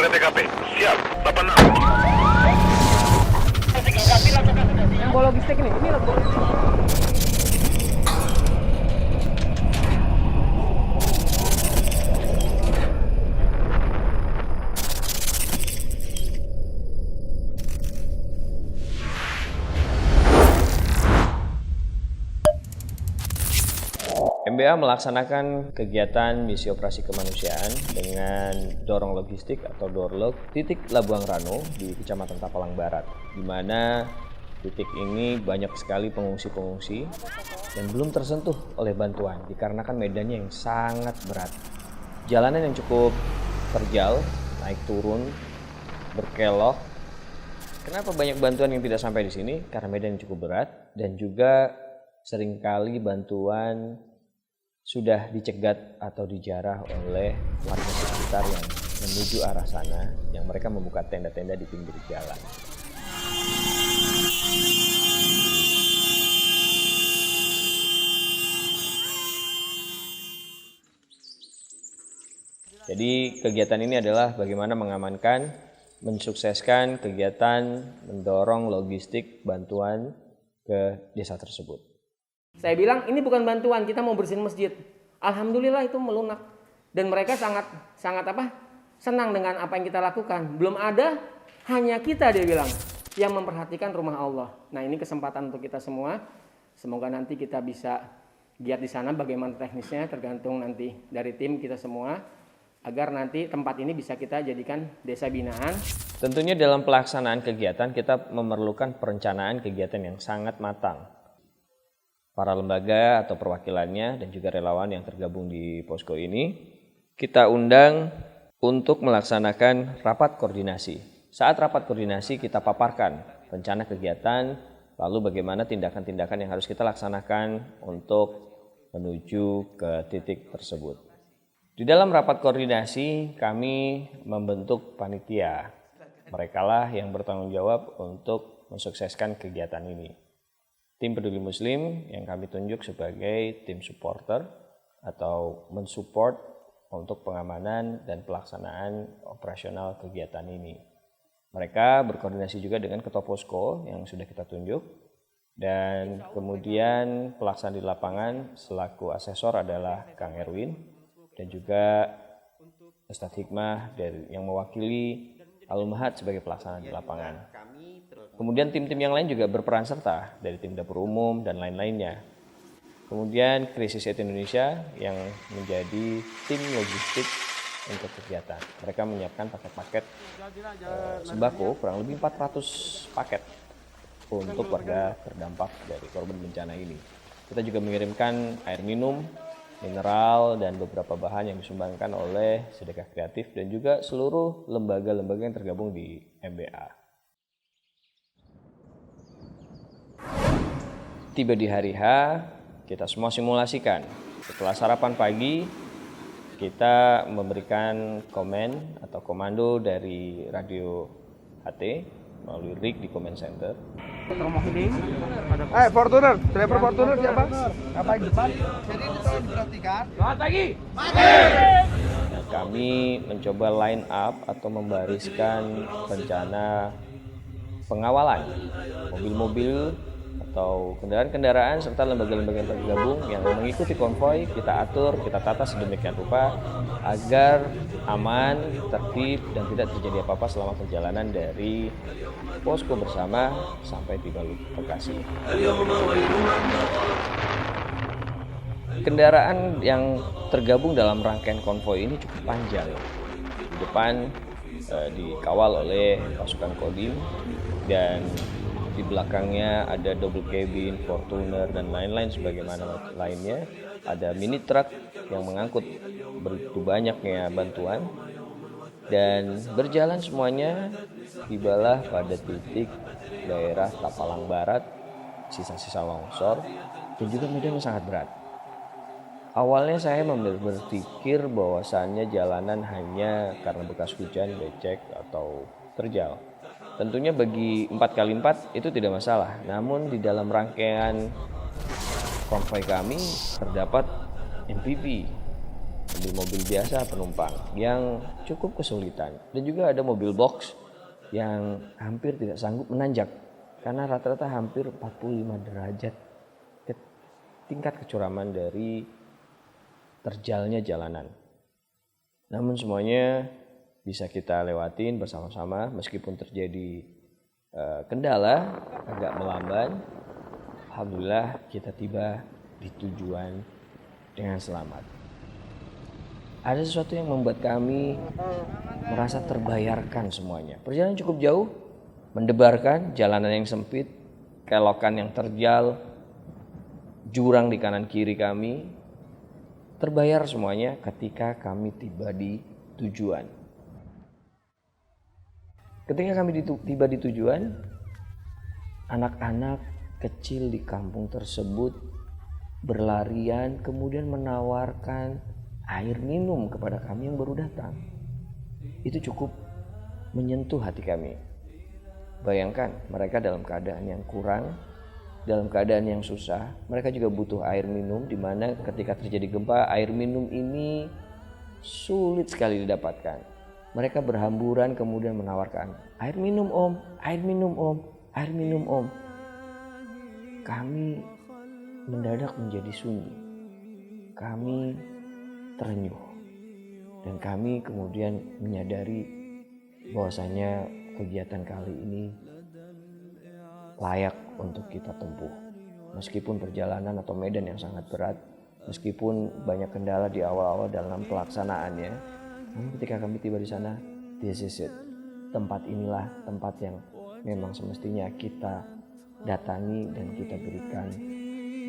ke TKP. Siap, 86. Yang bawa logistik ini logistik. MBA melaksanakan kegiatan misi operasi kemanusiaan dengan dorong logistik atau Dorlog titik Labuang Rano di Kecamatan Tapalang Barat, di mana titik ini banyak sekali pengungsi-pengungsi dan belum tersentuh oleh bantuan dikarenakan medannya yang sangat berat. Jalanan yang cukup terjal, naik turun, berkelok. Kenapa banyak bantuan yang tidak sampai di sini? Karena medan yang cukup berat dan juga seringkali bantuan sudah dicegat atau dijarah oleh warga sekitar yang menuju arah sana, yang mereka membuka tenda-tenda di pinggir jalan. Jadi kegiatan ini adalah bagaimana mengamankan, mensukseskan kegiatan mendorong logistik bantuan ke desa tersebut. Saya bilang ini bukan bantuan, kita mau bersihin masjid. Alhamdulillah itu melunak dan mereka sangat senang dengan apa yang kita lakukan. Belum ada, hanya kita dia bilang yang memperhatikan rumah Allah. Nah ini kesempatan untuk kita semua. Semoga nanti kita bisa giat di sana. Bagaimana teknisnya tergantung nanti dari tim kita semua, agar nanti tempat ini bisa kita jadikan desa binaan. Tentunya dalam pelaksanaan kegiatan kita memerlukan perencanaan kegiatan yang sangat matang. Para lembaga atau perwakilannya dan juga relawan yang tergabung di posko ini kita undang untuk melaksanakan rapat koordinasi. Saat rapat koordinasi kita paparkan rencana kegiatan, lalu bagaimana tindakan-tindakan yang harus kita laksanakan untuk menuju ke titik tersebut. Di dalam rapat koordinasi kami membentuk panitia. Merekalah yang bertanggung jawab untuk mensukseskan kegiatan ini. Tim Peduli Muslim yang kami tunjuk sebagai tim supporter atau mensupport untuk pengamanan dan pelaksanaan operasional kegiatan ini. Mereka berkoordinasi juga dengan ketua posko yang sudah kita tunjuk, dan kemudian pelaksana di lapangan selaku asesor adalah Kang Erwin dan juga Ustadz Hikmah dari yang mewakili Al-Ummahat sebagai pelaksana di lapangan. Kemudian tim-tim yang lain juga berperan serta dari tim dapur umum dan lain-lainnya. Kemudian Krisis Aid Indonesia yang menjadi tim logistik untuk kegiatan. Mereka menyiapkan paket-paket sembako kurang lebih 400 paket untuk warga terdampak dari korban bencana ini. Kita juga mengirimkan air minum, mineral, dan beberapa bahan yang disumbangkan oleh Sedekah Kreatif dan juga seluruh lembaga-lembaga yang tergabung di MBA. Tiba di hari H, kita semua simulasikan. Setelah sarapan pagi, kita memberikan komen atau komando dari radio HT melalui rig di command center. Fortuner, driver Fortuner siapa? Apa yang depan? Jadi itu tolong diperhatikan. Selamat pagi. Nah, kami mencoba line up atau membariskan rencana pengawalan mobil-mobil atau kendaraan-kendaraan serta lembaga-lembaga yang tergabung yang mengikuti konvoi. Kita atur, kita tata sedemikian rupa agar aman, tertib, dan tidak terjadi apa-apa selama perjalanan dari posko bersama sampai di lokasi. Kendaraan yang tergabung dalam rangkaian konvoi ini cukup panjang. Di depan dikawal oleh pasukan Kodim dan di belakangnya ada double cabin, Fortuner, dan lain-lain sebagaimana lainnya. Ada mini truk yang mengangkut begitu banyaknya bantuan. Dan berjalan semuanya tibalah pada titik daerah Tapalang Barat, sisa-sisa longsor, dan juga medan yang sangat berat. Awalnya saya berpikir bahwasannya jalanan hanya karena bekas hujan, becek, atau terjal. Tentunya bagi 4x4 itu tidak masalah. Namun di dalam rangkaian konvoi kami terdapat MPV mobil biasa penumpang yang cukup kesulitan, dan juga ada mobil box yang hampir tidak sanggup menanjak karena rata-rata hampir 45 derajat tingkat kecuraman dari terjalnya jalanan. Namun semuanya bisa kita lewatin bersama-sama meskipun terjadi kendala agak melamban. Alhamdulillah kita tiba di tujuan dengan selamat. Ada sesuatu yang membuat kami merasa terbayarkan semuanya. Perjalanan cukup jauh, mendebarkan, jalanan yang sempit, kelokan yang terjal, jurang di kanan kiri kami. Terbayar semuanya ketika kami tiba di tujuan. Ketika kami tiba di tujuan, anak-anak kecil di kampung tersebut berlarian kemudian menawarkan air minum kepada kami yang baru datang. Itu cukup menyentuh hati kami. Bayangkan mereka dalam keadaan yang kurang, dalam keadaan yang susah, mereka juga butuh air minum, di mana ketika terjadi gempa air minum ini sulit sekali didapatkan. Mereka berhamburan kemudian menawarkan, air minum om, air minum om, air minum om. Kami mendadak menjadi sunyi. Kami terenyuh. Dan kami kemudian menyadari bahwasanya kegiatan kali ini layak untuk kita tempuh. Meskipun perjalanan atau medan yang sangat berat, meskipun banyak kendala di awal-awal dalam pelaksanaannya, namun ketika kami tiba di sana, this is it. Tempat inilah tempat yang memang semestinya kita datangi dan kita berikan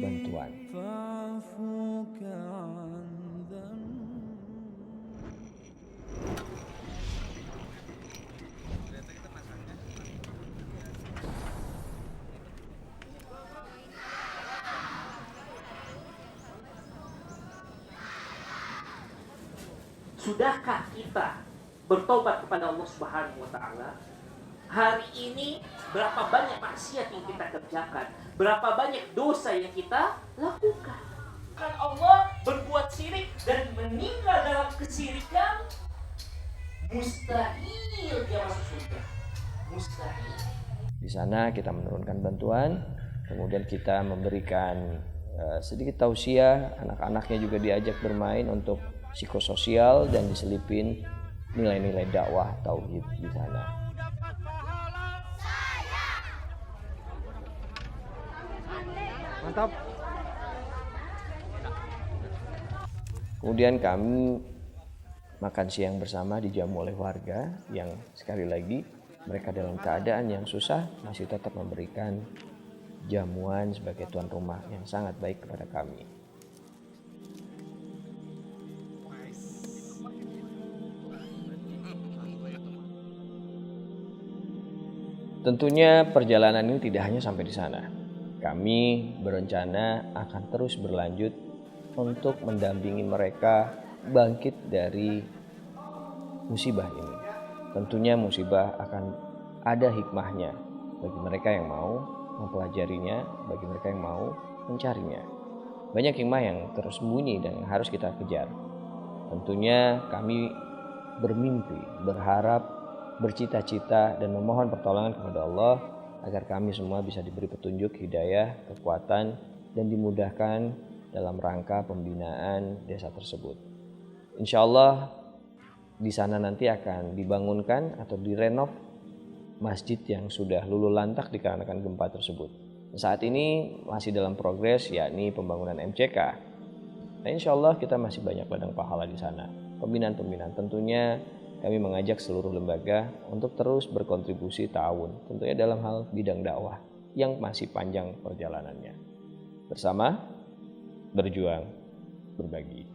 bantuan. Sudahkah kita bertobat kepada Allah Subhanahu wa taala? Hari ini berapa banyak maksiat yang kita kerjakan, berapa banyak dosa yang kita lakukan. Kan Allah berbuat syirik dan meninggal dalam kesirikan, mustahil dia masuk surga. Mustahil. Di sana kita menurunkan bantuan, kemudian kita memberikan sedikit tausiah, anak-anaknya juga diajak bermain untuk psikososial dan diselipin nilai-nilai dakwah tauhid di sana. Mantap. Kemudian kami makan siang bersama dijamu oleh warga yang sekali lagi mereka dalam keadaan yang susah masih tetap memberikan jamuan sebagai tuan rumah yang sangat baik kepada kami. Tentunya perjalanan ini tidak hanya sampai di sana. Kami berencana akan terus berlanjut untuk mendampingi mereka bangkit dari musibah ini. Tentunya musibah akan ada hikmahnya bagi mereka yang mau mempelajarinya, bagi mereka yang mau mencarinya. Banyak hikmah yang tersembunyi dan yang harus kita kejar. Tentunya kami bermimpi, berharap, bercita-cita dan memohon pertolongan kepada Allah agar kami semua bisa diberi petunjuk, hidayah, kekuatan, dan dimudahkan dalam rangka pembinaan desa tersebut. Insya Allah di sana nanti akan dibangunkan atau direnov masjid yang sudah luluh lantak dikarenakan gempa tersebut. Saat ini masih dalam progres, yakni pembangunan MCK. Nah, insya Allah kita masih banyak ladang pahala di sana. Pembinaan-pembinaan tentunya kami mengajak seluruh lembaga untuk terus berkontribusi ta'awun, tentunya dalam hal bidang dakwah yang masih panjang perjalanannya. Bersama, berjuang, berbagi.